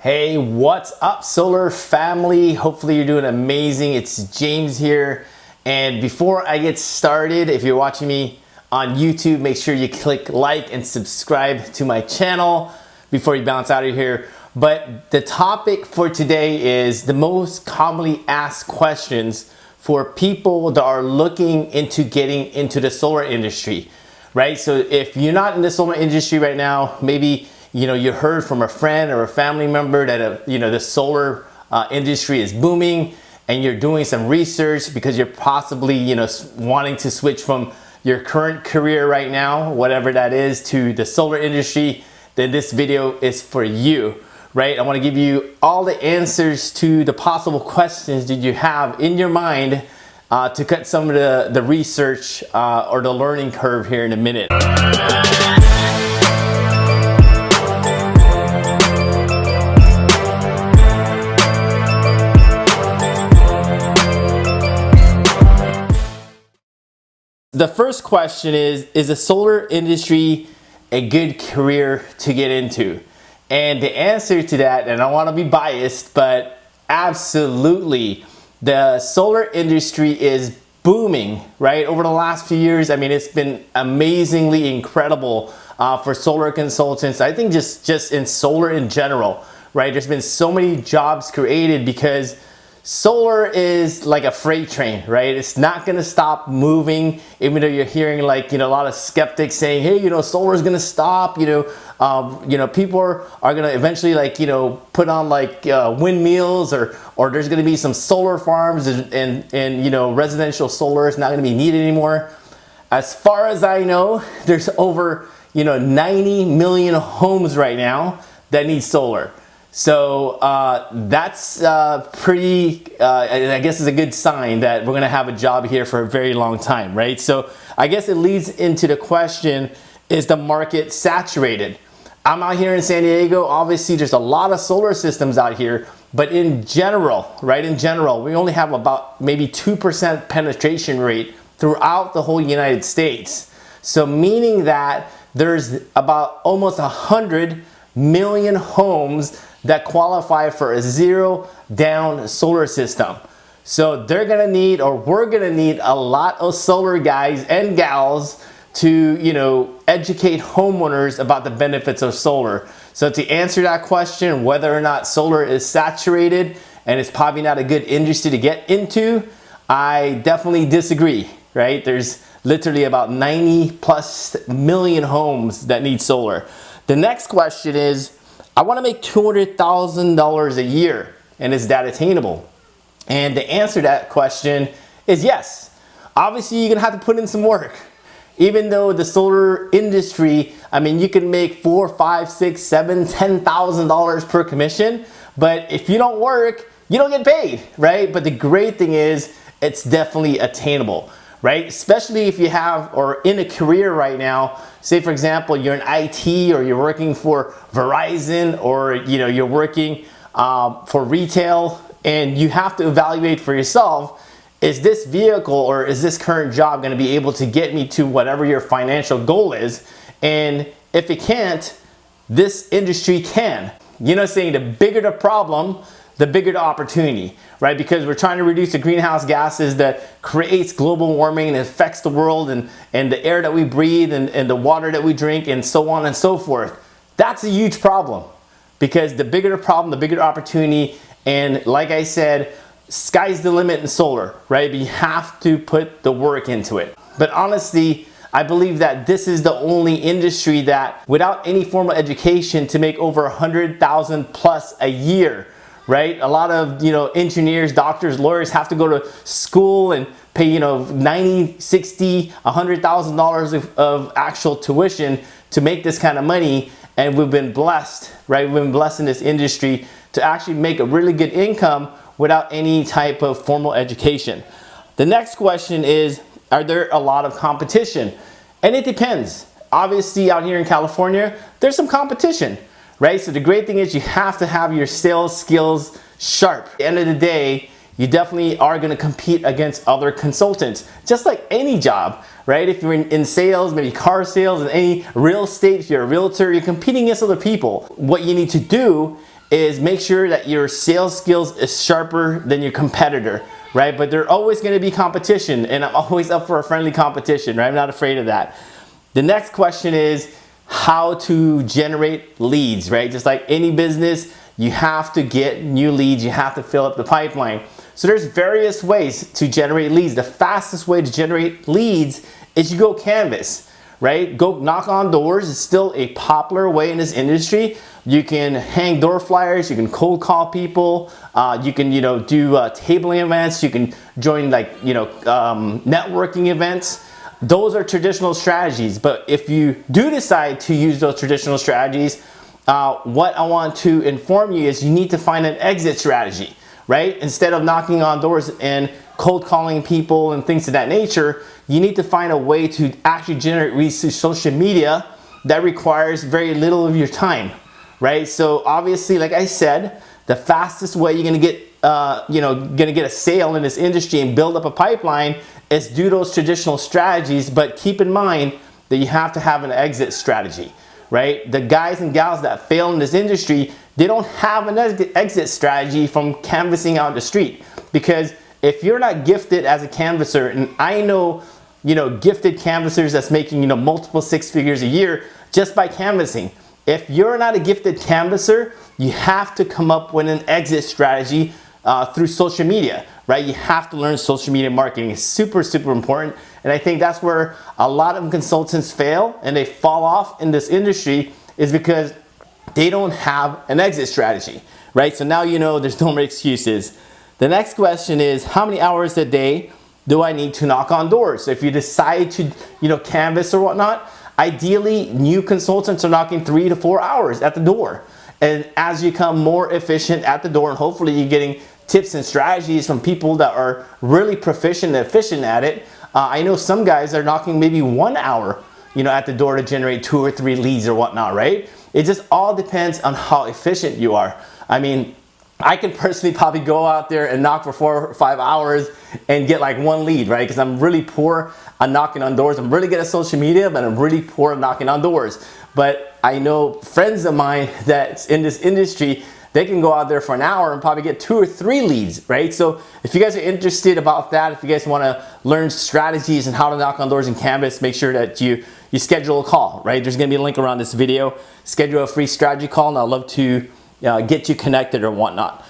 Hey, what's up, solar family? Hopefully you're doing amazing. It's James here. And before I get started, if you're watching me on YouTube, make sure you click like and subscribe to my channel before you bounce out of here. But the topic for today is the most commonly asked questions for people that are looking into getting into the solar industry, right? So if you're not in the solar industry right now, maybe you heard from a friend or a family member that the solar industry is booming, and you're doing some research because you're possibly wanting to switch from your current career right now, whatever that is, to the solar industry. Then this video is for you, right? I want to give you all the answers to the possible questions that you have in your mind to cut some of the research or the learning curve here in a minute. The first question is the solar industry a good career to get into? And the answer to that, and I want to be biased, but absolutely, the solar industry is booming, right? Over the last few years, I mean, it's been amazingly incredible for solar consultants. I think just in solar in general, right? There's been so many jobs created because solar is like a freight train, right? It's not going to stop moving, even though you're hearing a lot of skeptics saying, hey, solar is going to stop. People are going to eventually put on windmills, or there's going to be some solar farms, and residential solar is not going to be needed anymore. As far as I know, there's over 90 million homes right now that need solar. So that's pretty, I guess is a good sign that we're gonna have a job here for a very long time, right? So I guess it leads into the question, is the market saturated? I'm out here in San Diego. Obviously there's a lot of solar systems out here, but in general, right, we only have about maybe 2% penetration rate throughout the whole United States. So meaning that there's about almost 100 million homes that qualify for a zero down solar system. So they're gonna need, or we're gonna need, a lot of solar guys and gals to educate homeowners about the benefits of solar. So to answer that question, whether or not solar is saturated and it's probably not a good industry to get into, I definitely disagree, right? There's literally about 90 plus million homes that need solar. The next question is, I want to make $200,000 a year, and is that attainable? And the answer to that question is yes. Obviously, you're gonna have to put in some work. Even though the solar industry, I mean, you can make $4, $5, $6, $7, $10,000 per commission, but if you don't work, you don't get paid, right? But the great thing is, it's definitely attainable, right? Especially if you have, or in a career right now, say for example, you're in IT, or you're working for Verizon, or you're working for retail, and you have to evaluate for yourself, is this vehicle or is this current job going to be able to get me to whatever your financial goal is? And if it can't, this industry can. Saying the bigger the problem, the bigger the opportunity, right? Because we're trying to reduce the greenhouse gases that creates global warming and affects the world, and the air that we breathe, and the water that we drink, and so on and so forth. That's a huge problem, because the bigger the problem, the bigger the opportunity. And like I said, sky's the limit in solar, right? But you have to put the work into it. But honestly, I believe that this is the only industry that, without any formal education, to make over 100,000 plus a year, right? A lot of engineers, doctors, lawyers have to go to school and pay $90,000, $60,000, $100,000 of actual tuition to make this kind of money. And we've been blessed, right? We've been blessed in this industry to actually make a really good income without any type of formal education. The next question is, are there a lot of competition? And it depends. Obviously out here in California, there's some competition, right? So the great thing is you have to have your sales skills sharp. At the end of the day, you definitely are going to compete against other consultants, just like any job, right? If you're in sales, maybe car sales, and any real estate, if you're a realtor, you're competing against other people. What you need to do is make sure that your sales skills is sharper than your competitor, right? But there's always going to be competition, and I'm always up for a friendly competition, right? I'm not afraid of that. The next question is how to generate leads, right? Just like any business, you have to get new leads, you have to fill up the pipeline. So there's various ways to generate leads. The fastest way to generate leads is you go canvas, right? Go knock on doors. It's still a popular way in this industry. You can hang door flyers, you can cold call people, you can, do tabling events, you can join networking events. Those are traditional strategies, but if you do decide to use those traditional strategies, what I want to inform you is you need to find an exit strategy, right? Instead of knocking on doors and cold calling people and things of that nature, you need to find a way to actually generate leads through social media that requires very little of your time. Right? So obviously, like I said, the fastest way you're gonna get a sale in this industry and build up a pipeline is do those traditional strategies, but keep in mind that you have to have an exit strategy, right? The guys and gals that fail in this industry, they don't have an exit strategy from canvassing out the street, because if you're not gifted as a canvasser, and I know, gifted canvassers that's making, multiple six figures a year just by canvassing. If you're not a gifted canvasser, you have to come up with an exit strategy through social media, right? You have to learn social media marketing. It's super, super important. And I think that's where a lot of consultants fail and they fall off in this industry, is because they don't have an exit strategy, right? So now there's no more excuses. The next question is, how many hours a day do I need to knock on doors? So if you decide to, canvas or whatnot, ideally, new consultants are knocking 3 to 4 hours at the door. And as you become more efficient at the door, and hopefully you're getting tips and strategies from people that are really proficient and efficient at it. I know some guys are knocking maybe 1 hour, at the door to generate 2 or 3 leads or whatnot, right? It just all depends on how efficient you are. I mean, I can personally probably go out there and knock for 4 or 5 hours and get like 1 lead, right? Because I'm really poor at knocking on doors. I'm really good at social media, but I'm really poor at knocking on doors. But I know friends of mine that's in this industry, they can go out there for an hour and probably get 2 or 3 leads, right? So if you guys are interested about that, if you guys want to learn strategies and how to knock on doors in Canvas, make sure that you schedule a call, right? There's going to be a link around this video. Schedule a free strategy call, and I'd love to get you connected or whatnot.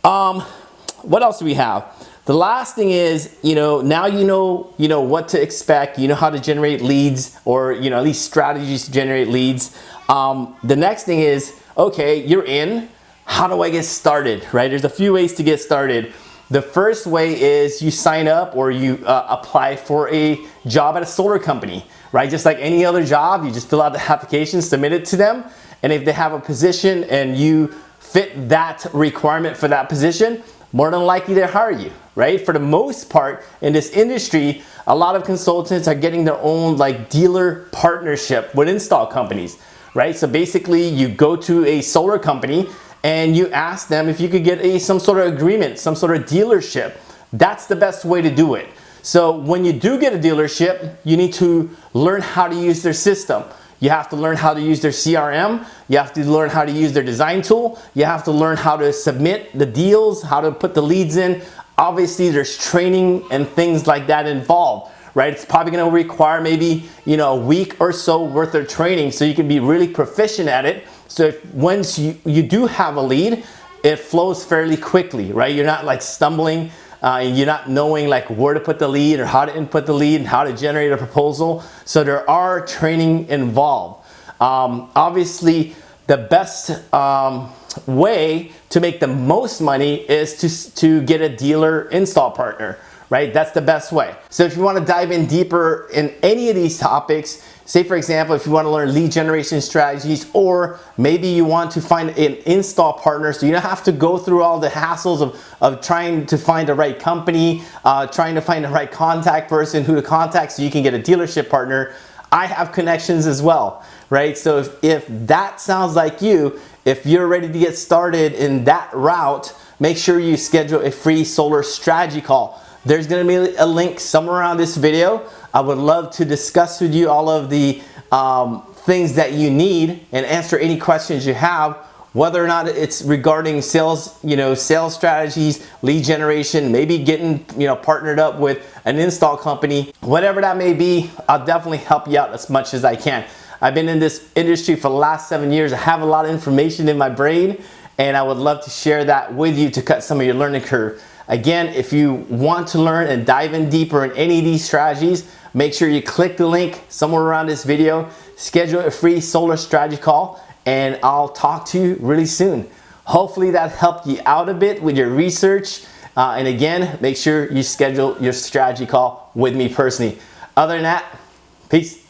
What else do we have? The last thing is, now you know what to expect. You know how to generate leads, or at least strategies to generate leads. The next thing is, okay, you're in. How do I get started, right? There's a few ways to get started. The first way is you sign up or you apply for a job at a solar company, right? Just like any other job, you just fill out the application, submit it to them, and if they have a position and you fit that requirement for that position, more than likely they hire you, right? For the most part in this industry, a lot of consultants are getting their own dealer partnership with install companies, right? So basically you go to a solar company and you ask them if you could get some sort of agreement, some sort of dealership. That's the best way to do it. So when you do get a dealership, you need to learn how to use their system. You have to learn how to use their CRM. You have to learn how to use their design tool. You have to learn how to submit the deals, how to put the leads in. Obviously, there's training and things like that involved, right? It's probably going to require maybe, a week or so worth of training so you can be really proficient at it. So once you do have a lead, it flows fairly quickly, right? You're not stumbling. You're not knowing where to put the lead or how to input the lead and how to generate a proposal. So there are training involved. Obviously, the best way to make the most money is to get a dealer install partner, right? That's the best way. So if you want to dive in deeper in any of these topics, say for example, if you want to learn lead generation strategies, or maybe you want to find an install partner so you don't have to go through all the hassles of trying to find the right company, trying to find the right contact person who to contact so you can get a dealership partner, I have connections as well, right? So if that sounds like you, if you're ready to get started in that route, make sure you schedule a free solar strategy call. There's going to be a link somewhere around this video. I would love to discuss with you all of the things that you need and answer any questions you have whether or not it's regarding sales, sales strategies, lead generation, maybe getting, partnered up with an install company, whatever that may be, I'll definitely help you out as much as I can. I've been in this industry for the last 7 years. I have a lot of information in my brain, and I would love to share that with you to cut some of your learning curve. Again, if you want to learn and dive in deeper in any of these strategies, make sure you click the link somewhere around this video, schedule a free solar strategy call, and I'll talk to you really soon. Hopefully that helped you out a bit with your research. And again, make sure you schedule your strategy call with me personally. Other than that, peace.